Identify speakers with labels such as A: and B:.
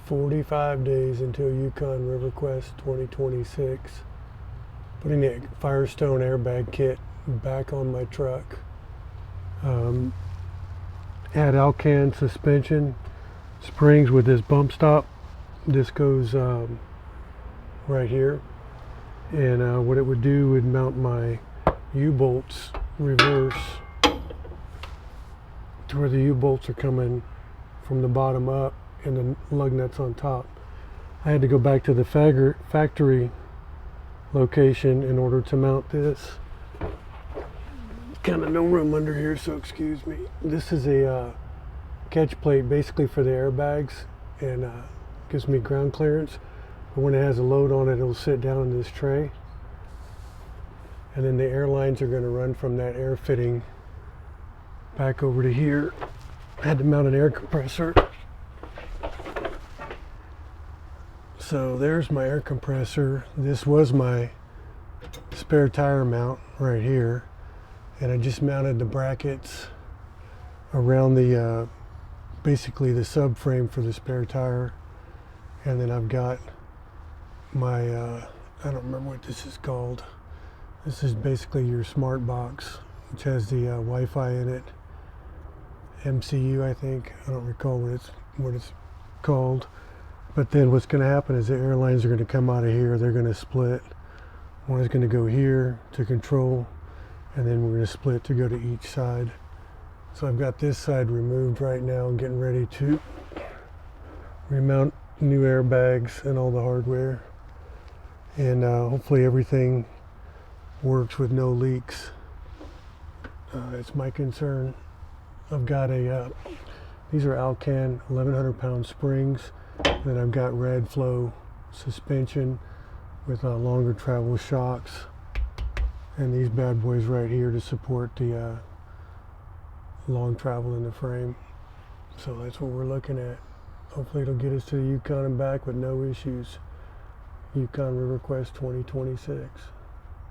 A: 45 days until Yukon River Quest 2026. Putting the Firestone Air Bag kit back on my truck. Had Alcan suspension springs with this bump stop. This goes right here, and what it would do would mount my U-bolts reverse to where the U-bolts are coming from the bottom up and the lug nuts on top. I had to go back to the factory location in order to mount this. Kind of no room under here, so excuse me. This is a catch plate basically for the airbags, and gives me ground clearance. But when it has a load on it, it'll sit down in this tray, and then the air lines are going to run from that air fitting back over to here. I had to mount an air compressor. So there's my air compressor. This was my spare tire mount right here, and I just mounted the brackets around the basically the subframe for the spare tire. And then I've got my I don't remember what this is called. This is basically your smart box, which has the Wi-Fi in it. MCU, I think. I don't recall what it's called. But then what's going to happen is the airlines are going to come out of here. They're going to split. One is going to go here to control, and then we're going to split to go to each side. So I've got this side removed right now, getting ready to remount new airbags and all the hardware. And hopefully everything works with no leaks. It's my concern. I've got these are Alcan 1100 pound springs. Then I've got Red Flow suspension with longer travel shocks, and these bad boys right here to support the long travel in the frame. So that's what we're looking at. Hopefully it'll get us to the Yukon and back with no issues. Yukon River Quest 2026.